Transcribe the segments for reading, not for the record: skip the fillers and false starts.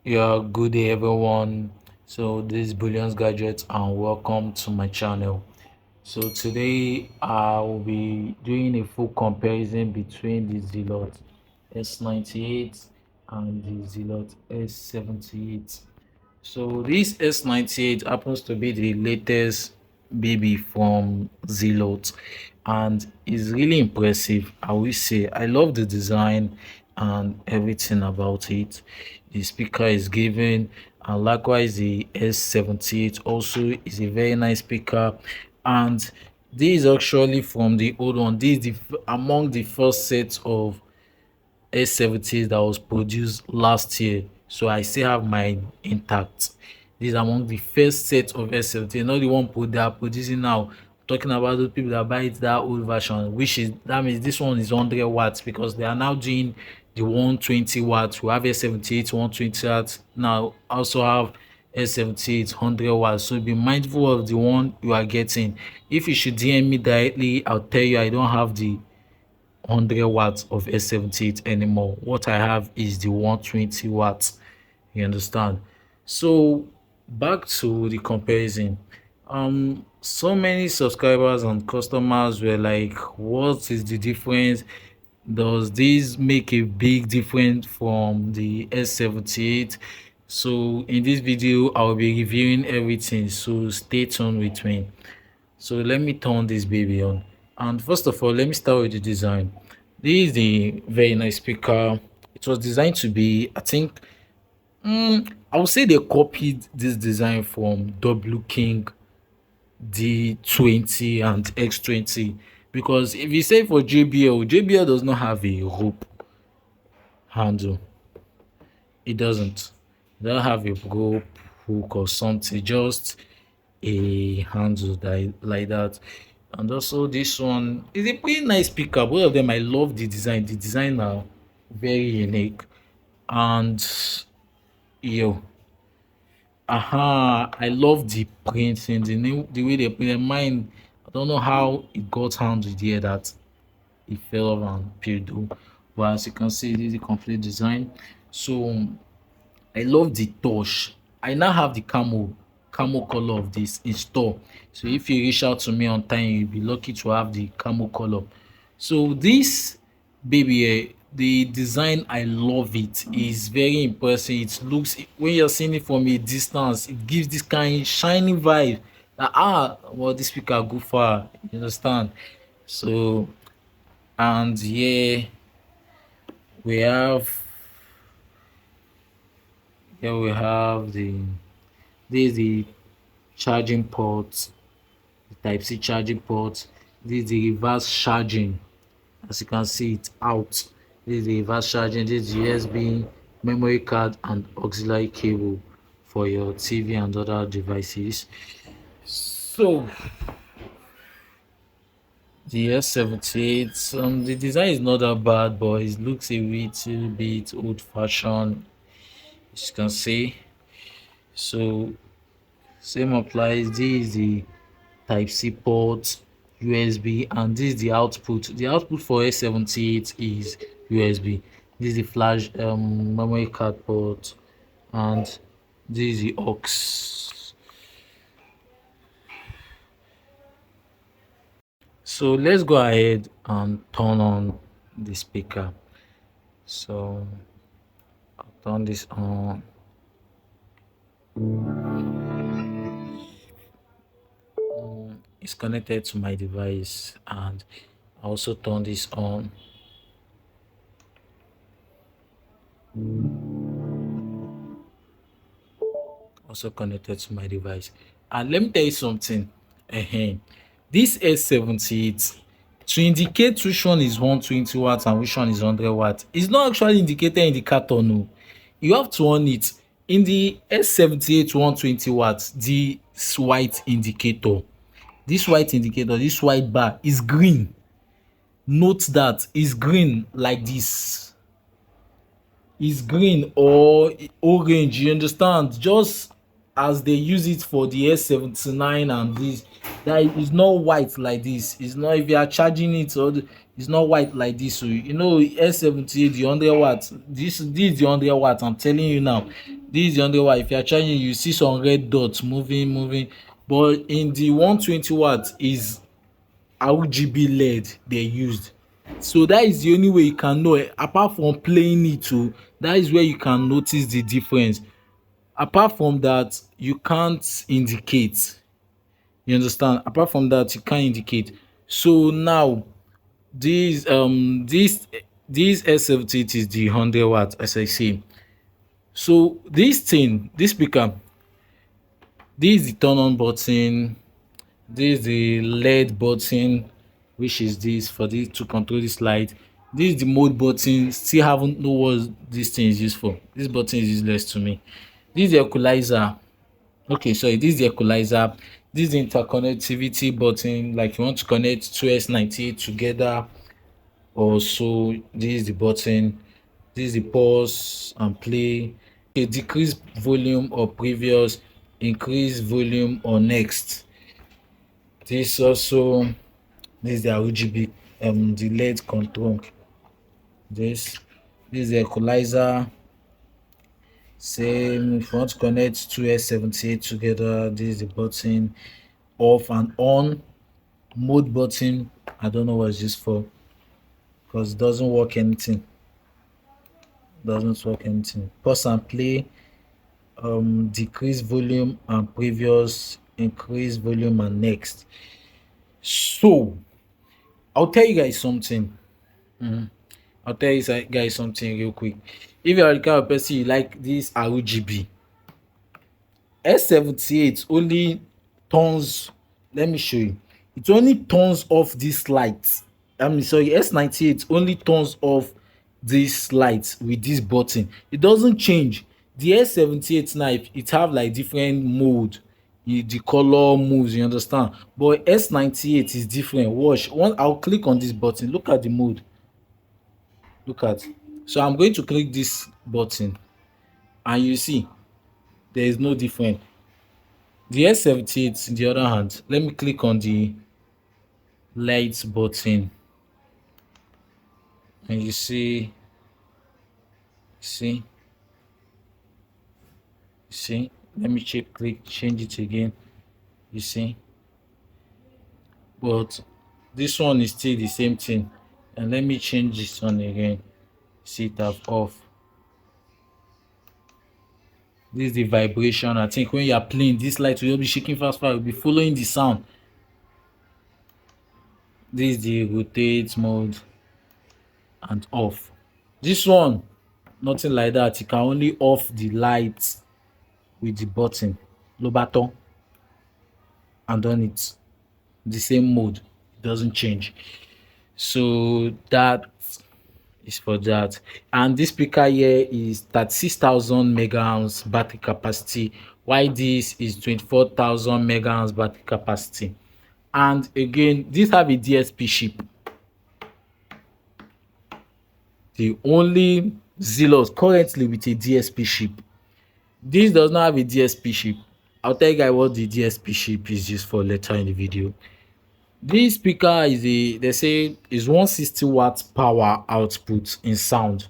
Yeah, good day everyone. So this is Brilliance Gadgets and welcome to my channel. So today I will be doing a full comparison between the ZEALOT S98 and the ZEALOT S78. So this S98 happens to be the latest baby from ZEALOT and is really impressive. I will say I love the design and everything about it. The speaker is given, and likewise the S78 also is a very nice speaker. And this is actually from the old one. This is among the first set of S70 that was produced last year, so I still have mine intact. This is among the first set of S70, not the one they are producing now. I'm talking about those people that buy it that old version, which is that means this one is 100 watts because they are now doing the 120 watts. We have S78 120 watts now, also have S78 100 watts. So be mindful of the one you are getting. If you should DM me directly, I'll tell you I don't have the 100 watts of S78 anymore. What I have is the 120 watts. You understand? So back to the comparison. So many subscribers and customers were like, what is the difference? Does this make a big difference from the S78? So in this video I'll be reviewing everything, so stay tuned with me. So let me turn this baby on. And first of all, let me start with the design. This is the very nice speaker. It was designed to be, I think, I would say they copied this design from W King D20 and X20. Because if you say for JBL does not have a rope handle. It doesn't. It doesn't have a rope hook or something, just a handle that like that. And also this one is a pretty nice speaker. Both of them, I love the design. The design are very unique. And yo, I love the printing, the way they print mine. I don't know how it got handled here that it fell off and peeled off. But as you can see, this is the complete design. So I love the touch. I now have the camo color of this in store. So if you reach out to me on time, you'll be lucky to have the camo color. So this baby, the design, I love it. It's very impressive. It looks, when you're seeing it from a distance, it gives this kind of shiny vibe that well, this speaker go far. You understand? So, and yeah, we have here we have this is the charging port, the type C charging port. This is the reverse charging. As you can see, it's out. This is the reverse charging. This is the USB memory card and auxiliary cable for your TV and other devices. So the S78, the design is not that bad, but it looks a little bit old-fashioned, as you can see. So same applies. This is the type C port, USB, and this is the output. The output for S78 is USB. This is the flash memory card port, and this is the aux. So let's go ahead and turn on the speaker. So I'll turn this on. It's connected to my device, and I also turn this on. Also connected to my device. And let me tell you something. This S78, to indicate which one is 120 watts and which one is 100 watts, it's not actually indicated in the carton. No, you have to on it. In the S78 120 watts, this white indicator, this white bar is green. Note that it's green like this. It's green or orange, you understand? Just as they use it for the S79 and this, that is not white like this. It's not, if you are charging it, or it's not white like this. So you know, S78, the 100 watts, this is the 100 watts. I'm telling you now, This is the 100 watt. If you are charging, you see some red dots moving, but in the 120 watt is RGB LED they used. So that is the only way you can know, apart from playing it too. That is where you can notice the difference. Apart from that, you can't indicate. You understand? Apart from that, you can't indicate. So now this S78 is the 100 watt, as I say. So this speaker, this is the turn on button, this is the LED button, which is this for this to control this light. This is the mode button. Still haven't know what this thing is used for. This button is useless to me. This is the equalizer. Okay, sorry, this is the equalizer. This is the interconnectivity button, like you want to connect two S98 together. Also, this is the button. This is the pause and play. Okay, decrease volume or previous, increase volume or next. This also, this is the RGB, the LED control. This is the equalizer. Same, if you want to connect two S78 together, this is the button. Off and on. Mode button, I don't know what it's used for, because it doesn't work anything. Pause and play, decrease volume and previous, increase volume and next. So I'll tell you guys something. I'll tell you guys something real quick. If you are the kind of person you like this RGB, S78 only turns, let me show you, it only turns off this light. Sorry, S98 only turns off this light with this button. It doesn't change. The S78 now, it have like different mode, the color moves, you understand, but S98 is different. Watch, I'll click on this button, look at the mode, look at. So I'm going to click this button and you see there is no difference. The S78, in the other hand, let me click on the light button and you see, let me change it again. You see, but this one is still the same thing. And let me change this one again. See, it have off. This is the vibration. I think when you are playing, this light will be shaking fast, will be following the sound. This is the rotate mode and off. This one, nothing like that. You can only off the lights with the button, low button, and on it the same mode. It doesn't change. So that is for that. And this speaker here is 36,000 megaamps battery capacity, while this is 24,000 megaamps battery capacity. And again, these have a DSP chip. The only ZEALOT currently with a DSP chip. This does not have a DSP chip. I'll tell you guys what the DSP chip is used for later in the video. This speaker is they say is 160 watts power output in sound.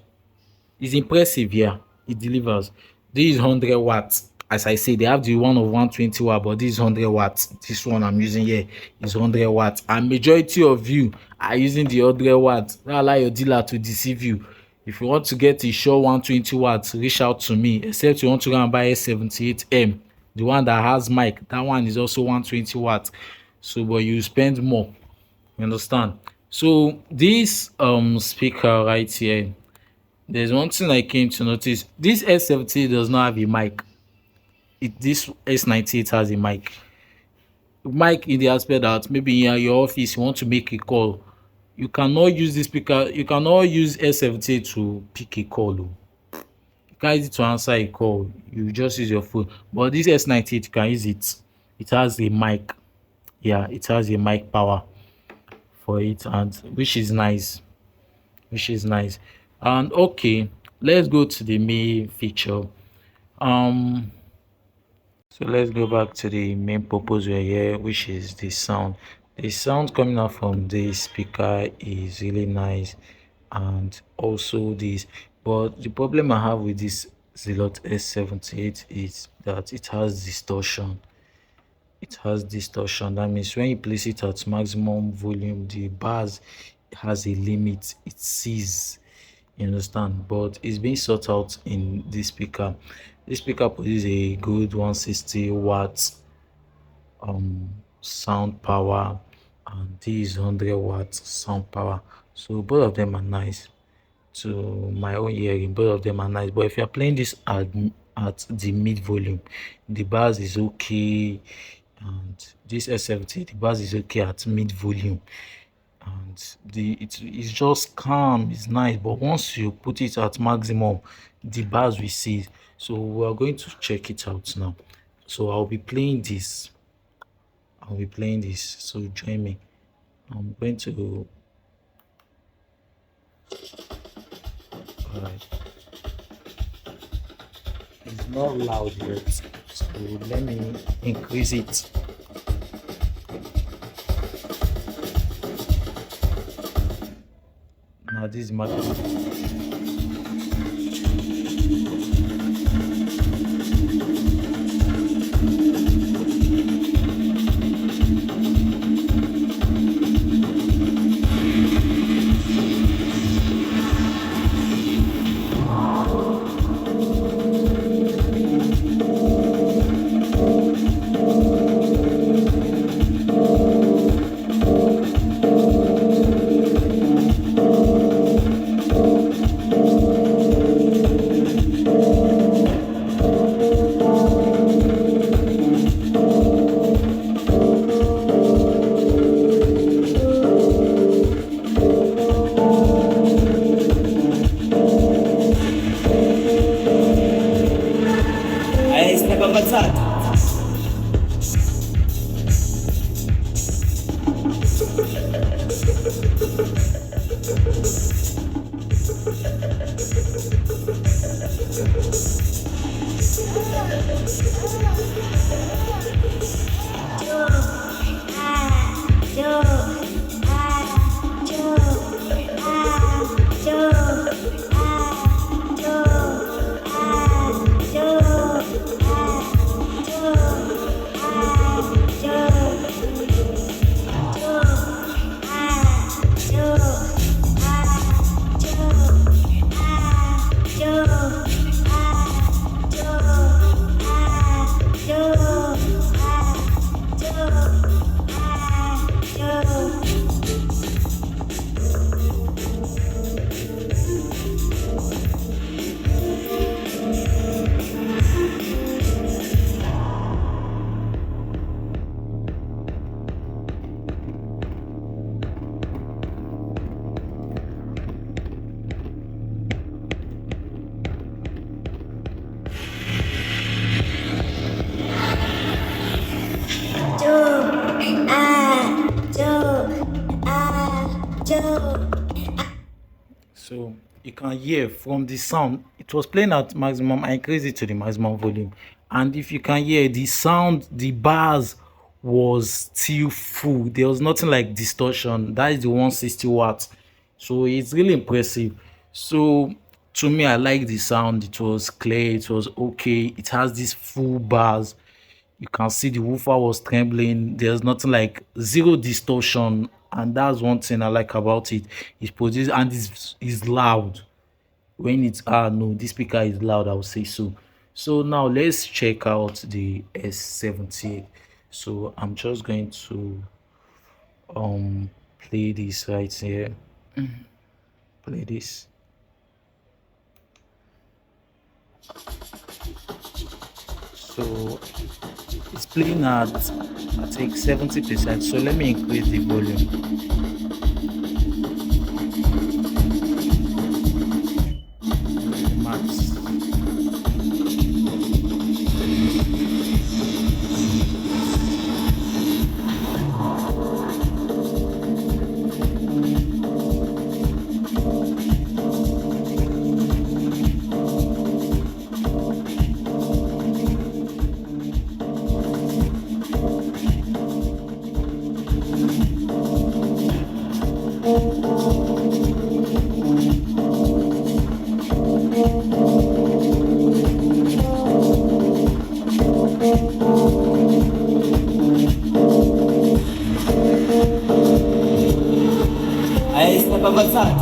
It's impressive. Yeah, it delivers. This is 100 watts. As I say, they have the one of 120 watt, but this is 100 watts. This one I'm using here is 100 watts, and majority of you are using the 100 watts. Don't allow your dealer to deceive you. If you want to get a sure 120 watts, reach out to me. Except you want to go and buy a 78M, the one that has mic. That one is also 120 watts. So, but you spend more. You understand? So this speaker right here, there's one thing I came to notice. This S78 does not have a mic. This S98 has a mic. Mic in the aspect that maybe in your office you want to make a call. You cannot use this speaker. You cannot use S78 to pick a call. You can't use it to answer a call. You just use your phone. But this S98, you can use it. It has a mic. Yeah, it has a mic power for it, and which is nice. And okay, let's go to the main feature. So let's go back to the main purpose we're here, which is the sound. The sound coming out from this speaker is really nice, and also this. But the problem I have with this ZEALOT S78 is that it has distortion. It has distortion. That means when you place it at maximum volume, the bass has a limit. It sees. You understand? But it's being sought out in this speaker. This speaker produces a good 160 watts sound power, and this 100 watts sound power. So both of them are nice. To my own hearing, both of them are nice. But if you're playing this at the mid volume, the bass is okay, and this S70, the bass is okay at mid volume, and it's just calm, it's nice. But once you put it at maximum, the bass we see. So we are going to check it out now. So I'll be playing this, so join me. I'm going to all right. It's not loud yet, so let me increase it. Now this is my So you can hear from the sound, it was playing at maximum. I increased it to the maximum volume, and if you can hear the sound, the bars was still full. There was nothing like distortion. That is the 160 watts. So it's really impressive. So to me, I like the sound. It was clear, it was okay. It has these full bars. You can see the woofer was trembling. There's nothing like zero distortion, and that's one thing I like about it. It's produced and it's loud. When it's no, this speaker is loud, I would say so. So now let's check out the S78. So I'm just going to play this right here. Play this. So it's playing at I think 70%. So let me increase the volume. Max. of attack.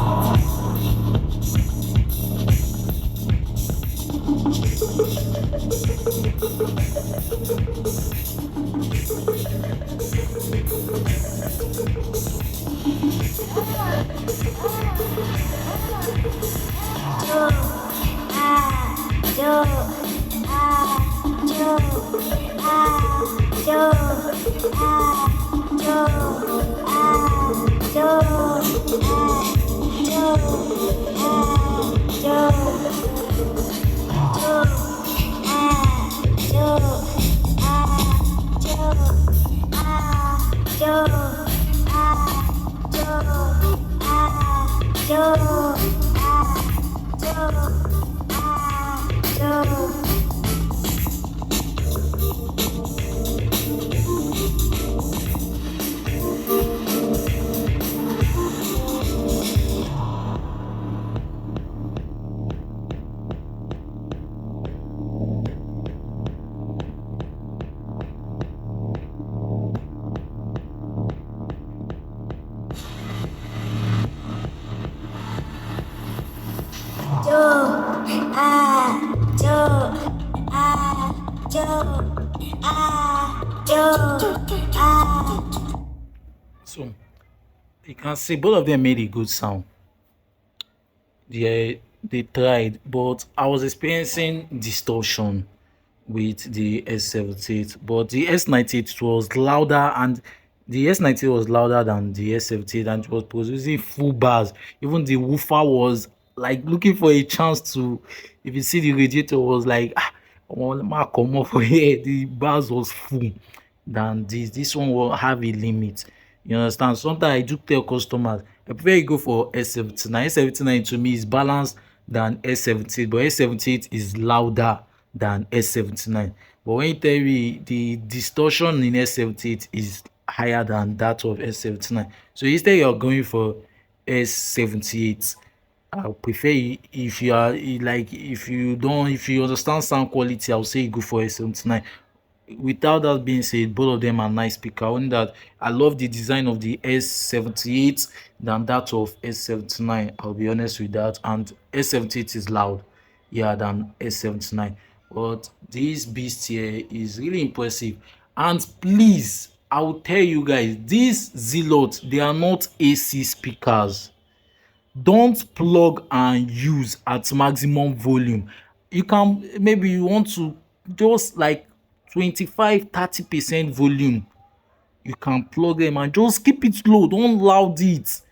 So you can see both of them made a good sound. They tried, but I was experiencing distortion with the S78, but the S98 was louder, and the S98 was louder than the S78, and it was producing full bars. Even the woofer was like looking for a chance to, if you see the radiator was like, come off here, the bars was full than this one will have a limit. You understand? Sometimes I do tell customers, I prefer you go for S79. S79 to me is balanced than S78, but S78 is louder than S79. But when you tell me the distortion in S78 is higher than that of S79, so instead you're going for S78, I prefer if you are like, if you understand sound quality, I'll say you go for S79. Without that being said, both of them are nice speaker. Only that I love the design of the S78 than that of S79. I'll be honest with that. And S78 is loud, yeah, than S79. But this beast here is really impressive. And please, I will tell you guys, these Zealot, they are not AC speakers. Don't plug and use at maximum volume. You can, maybe you want to just like 25-30% volume, you can plug them and just keep it low, don't loud it.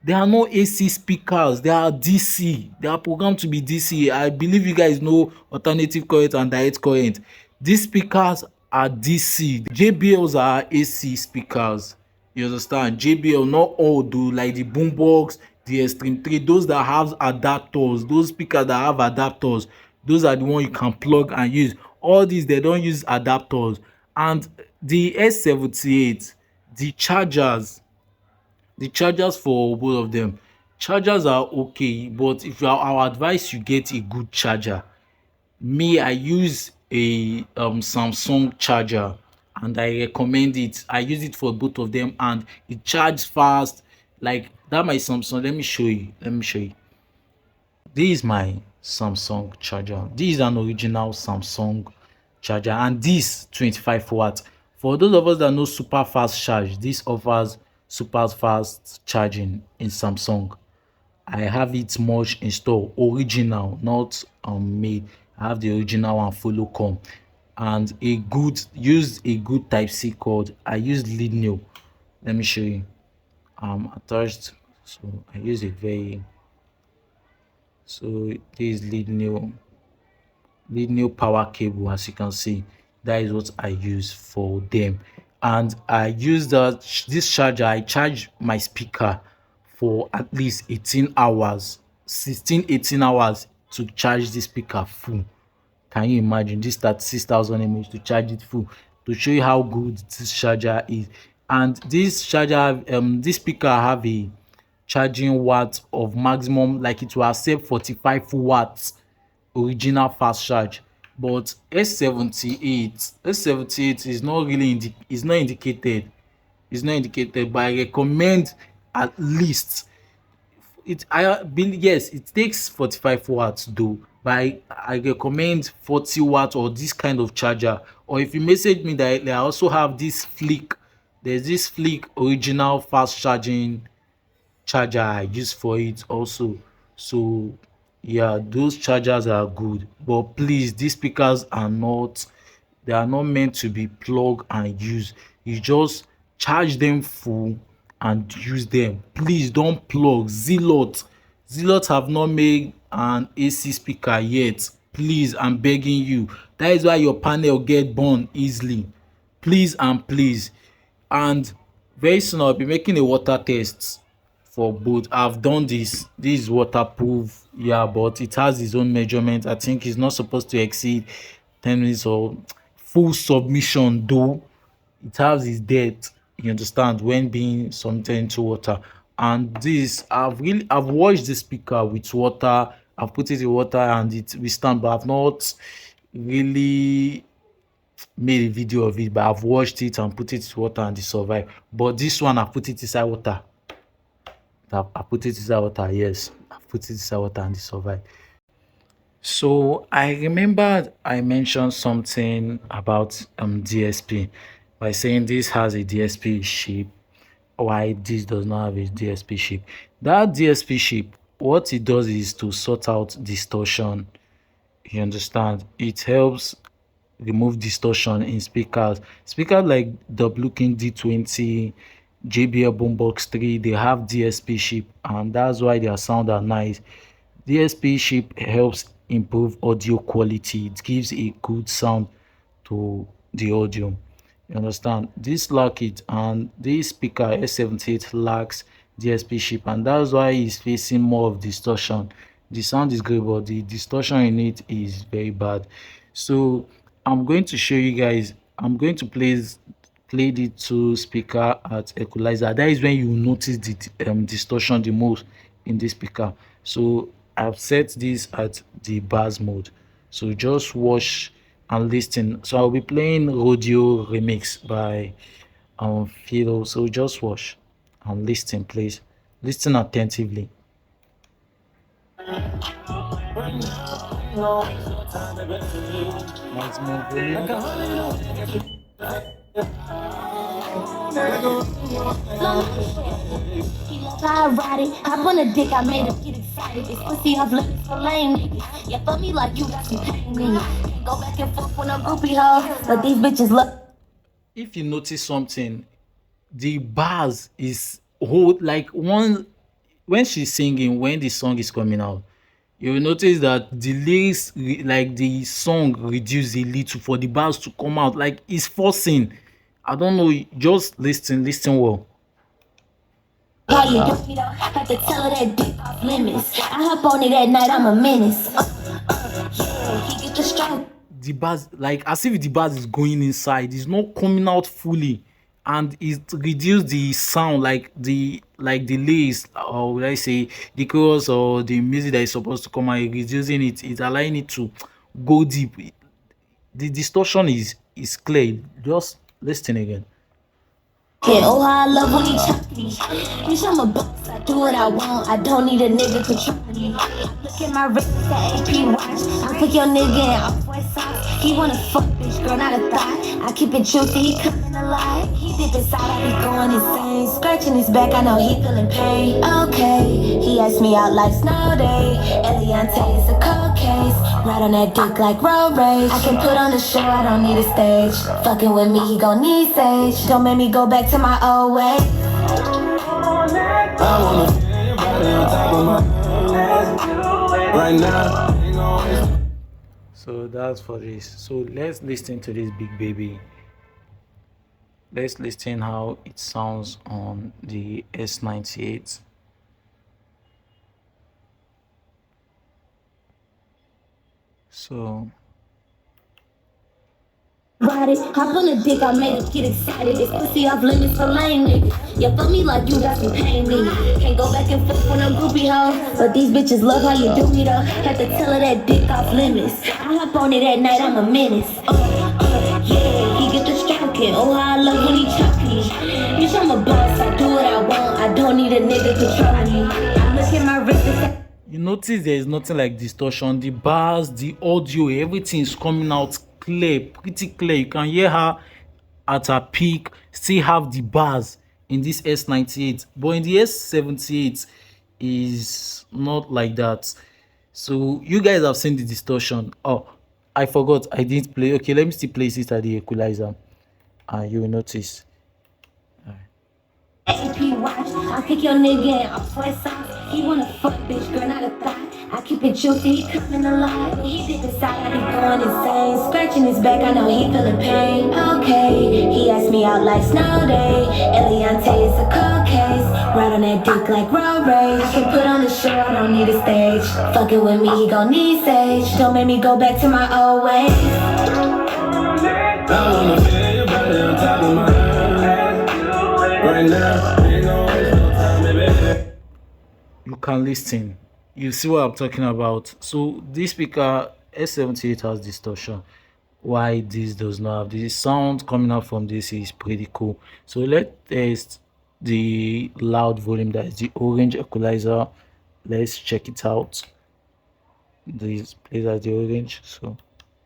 They are not AC speakers, they are DC. They are programmed to be DC. I believe you guys know alternative current and direct current. These speakers are DC. JBLs are AC speakers. You understand? JBL, not all do, like the boombox, the Extreme 3, those that have adapters, those speakers that have adapters, those are the one you can plug and use. All these, they don't use adapters. And the S78, the chargers for both of them, chargers are okay, but if you are, our advice, you get a good charger. Me, I use a Samsung charger, and I recommend it. I use it for both of them, and it charges fast. Like that, my Samsung, let me show you. This is my Samsung charger. This is an original Samsung charger, and this 25 watts. For those of us that know super fast charge, this offers super fast charging in Samsung. I have it much installed, original, not made. I have the original one, follow come, and a good type C cord. I use lead nail. Let me show you. Attached, so I use it very. So this is lead nail power cable. As you can see, that is what I use for them. And I use this charger. I charge my speaker for at least 18 hours, 18 hours to charge the speaker full. Can you imagine this 36,000 mAh to charge it full? To show you how good this charger is. And this charger, this speaker have a charging watt of maximum, like it will accept 45 watts original fast charge. But S78 is not really is not indicated. It's not indicated, but I recommend at least yes, it takes 45 watts though, but I recommend 40 watts or this kind of charger. Or if you message me directly, I also have this Flick. There's this Flick original fast charging charger I use for it also. So yeah, those chargers are good, but please, these speakers are not, they are not meant to be plug and use. You just charge them full and use them. Please don't plug. Zealot have not made an AC speaker yet. Please, I'm begging you. That is why your panel get burned easily. Please and please. And very soon I'll be making a water test for both. I've done this. This is waterproof, yeah, but it has its own measurement. I think it's not supposed to exceed 10 minutes or full submission though. It has its depth, you understand, when being submitted into water. And this, I've washed the speaker with water. I've put it in water and it will stand, but I've not really made a video of it. But I've washed it and put it in water and it survived. But this one, I put it inside water. I put it inside water, yes. I put it inside water and it survived. So I remember I mentioned something about DSP by saying this has a DSP chip, why this does not have a DSP chip. That DSP chip, what it does is to sort out distortion. You understand? It helps remove distortion in speakers. Speakers like the Blue King D20, JBL Boombox 3, they have DSP chip, and that's why their sound are nice. DSP chip helps improve audio quality. It gives a good sound to the audio. You understand? This lack it, and this speaker S78 lacks DSP chip, and that's why it's facing more of distortion. The sound is great, but the distortion in it is very bad. So I'm going to show you guys. I'm going to play the two speaker at equalizer. That is when you notice the distortion the most in this speaker. So I've set this at the bass mode. So just watch and listen. So I'll be playing Rodeo Remix by Philo. So just watch and listen, please. Listen attentively. I ride it, hop on a dick, I made him get excited. This pussy off limits for lame niggas. Yeah, fuck me like you got some pain me. Go back and forth when I'm groupie hoes, but these bitches look. If you notice something, the bars is whole, like one when she's singing, when the song is coming out, you will notice that the lyrics, like the song reduce a little for the bars to come out, like it's forcing. I don't know, just listen well. How you do me though? Have to tell her that dick off limits. I hop on it at night, I'm a menace. He get the stroke. The bars, like as if the bars is going inside, it's not coming out fully, and it reduce the sound, like the lyrics, or would I say the chorus or the music that is supposed to come out, reducing it, it's allowing it to go deep. The distortion is clear. Just listen again. Yeah, oh how I love when he chuck me. Bitch, I'm a boss, I do what I want. I don't need a nigga control me. Look at my wrist, the AP watch. I put your nigga in off-white socks. He wanna fuck, bitch, girl, not a thought. I keep it juicy, he coming alive. He dip inside, I be going insane. Scratching his back, I know he feeling pain. Okay, he asked me out like snow day. Eliante is a cold case. Ride on that dick like road rage. I can put on the show, I don't need a stage. Fucking with me, he gon' need sage. Don't make me go back to my old way. I wanna feel your body on top of my right now. So that's for this. So let's listen to this big baby. Let's listen how it sounds on the S98. So Ride it, hop on the dick, I made him get excited. This pussy off limits for lame niggas. Yeah, fuck me like you got some pain me. Can't go back and forth when I'm groupie hoes, but these bitches love how you do me though. Have to tell her that dick off limits. I hop on it at night, I'm a menace. Yeah, he get the stroking. Oh how I love when he chuck me. Bitch, I'm a boss, I do what I want. I don't need a nigga control me. I look at my you notice there is nothing like distortion. The bass, the audio, everything is coming out clear, pretty clear. You can hear her at her peak, still have the bass in this S98, but in the S78 is not like that. So you guys have seen the distortion. Oh, I forgot, I didn't play. Okay, let me still place it at the equalizer and you will notice. I pick your nigga and off white socks. He wanna fuck bitch, girl, not a thought. I keep it juicy, he coming alive. When he dip inside, I be going insane. Scratching his back, I know he feeling pain. Okay, he asked me out like snow day. Eliante is a cold case. Ride on that dick like road rage. I can put on the show, I don't need a stage. Fucking with me, he gon' need sage. Don't make me go back to my old ways. I wanna feel your body on top of my head. Right now, ain't no waste no time, baby. You can listen, you see what I'm talking about. So this speaker S78 has distortion, why this does not have. The sound coming out from this is pretty cool. So let's test the loud volume, that is the orange equalizer. Let's check it out. This plays as the orange, so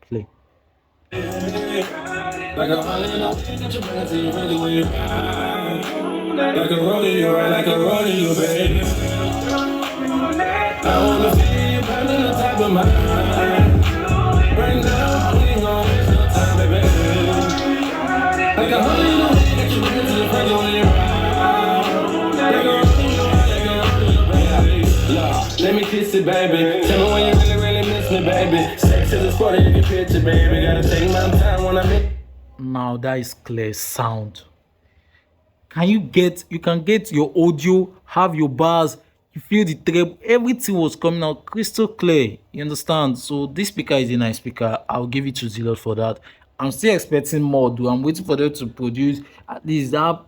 play. Like a rodeo, right? Like a rodeo, baby. I wanna feel you burning the top of my head. Right now, we ain't gon' waste no time, baby. Like a rodeo, that you bring to the front when you ride. Like a rodeo, baby. Let me kiss it, baby. Tell me when you really miss me, baby. Sex is a sport, you can picture, baby. Gotta take my time when I'm in. Now that is clear sound. You can get your audio, have your bars, you feel the treble, everything was coming out crystal clear. You understand? So this speaker is a nice speaker. I'll give it to ZEALOT for that. I'm still expecting more, though. I'm waiting for them to produce at least that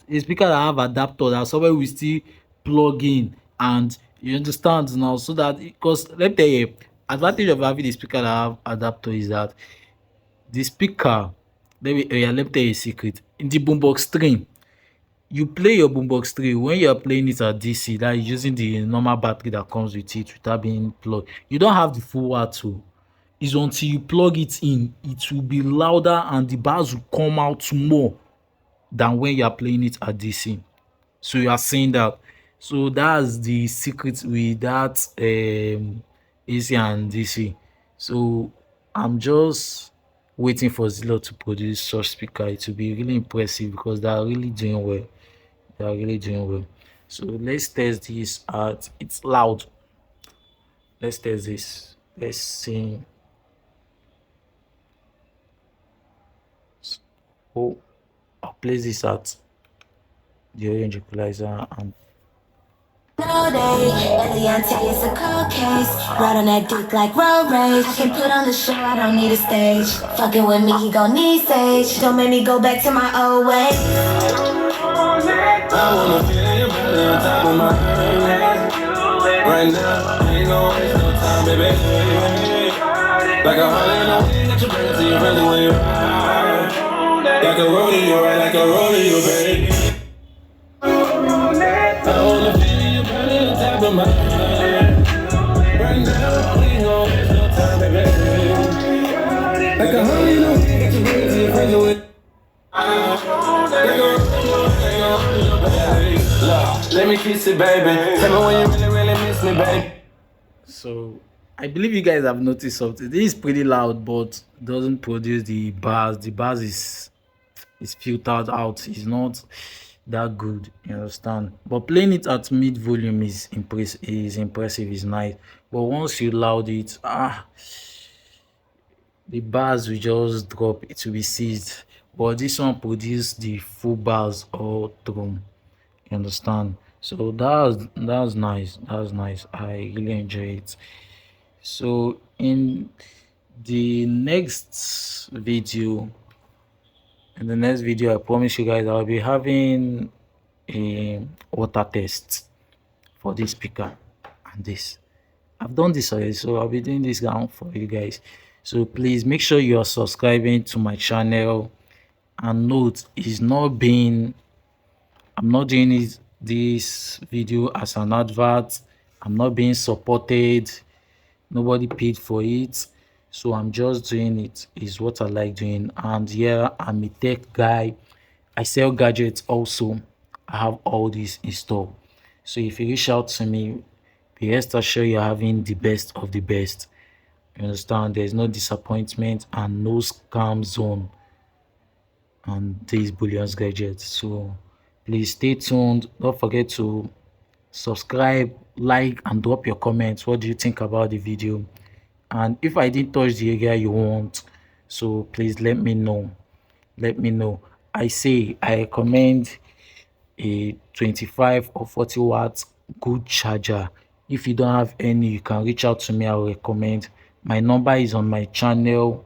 a speaker that have adapter that somewhere we still plug in, and you understand now, so that, because let me tell you, advantage of having a speaker that have adapter is that the speaker, let me tell you a secret. In the boombox 3, you play your boombox 3 when you are playing it at DC, that is using the normal battery that comes with it without being plugged. You don't have the full watt too. It's until you plug it in, it will be louder and the bass will come out more than when you are playing it at DC. So you are seeing that. So that's the secret with that AC and DC. So I'm just waiting for ZEALOT to produce such speaker. It will be really impressive because they are really doing well. They are really doing well. So let's test this out. It's loud. Let's test this. Let's see. So I'll place this at the orange equalizer and No day, Eliante is a cold case. Ride on that dick like road rage. I can put on the show, I don't need a stage. Fucking with me, he gon' need sage. Don't make me go back to my old ways. I wanna feel your body on top of my head. Right now, ain't gon' waste no time, baby. Like a Harley, that you bring to your friends when you ride. Like a rodeo, right? Like a rodeo, baby. I wanna feel you burning on top of my head. Right now, we ain't gon' waste no time, baby. Like a Harley, that you bring to your friends when let me kiss it, baby. Tell me when you really miss me, baby. so I believe you guys have noticed something. This is pretty loud, but doesn't produce the bass. The bass is filtered out. It's not that good. You understand? But playing it at mid volume is impressive. Is nice. But once you loud it, the bars will just drop. It will be seized. But this one produced the full bars all through. You understand? So that's nice. That's nice. I really enjoy it. So in the next video, I promise you guys I'll be having a water test for this speaker and this. I've done this already, so I'll be doing this now for you guys. So please make sure you are subscribing to my channel, and note, I'm not doing this video as an advert. I'm not being supported, nobody paid for it, so I'm just doing it. Is what I like doing. And yeah, I'm a tech guy. I sell gadgets also. I have all this in store. So if you reach out to me, be rest assured you're having the best of the best. You understand? There's no disappointment and no scam zone on these bullions gadgets. So please stay tuned. Don't forget to subscribe, like, and drop your comments. What do you think about the video? And if I didn't touch the area you want, so please let me know. Let me know. I recommend a 25 or 40 watts good charger. If you don't have any, you can reach out to me. I'll recommend. My number is on my channel.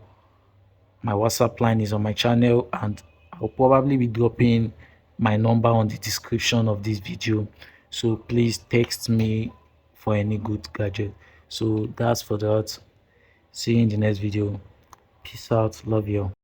My WhatsApp line is on my channel, and I'll probably be dropping my number on the description of this video. So please text me for any good gadget. So that's for that. See you in the next video. Peace out. Love you.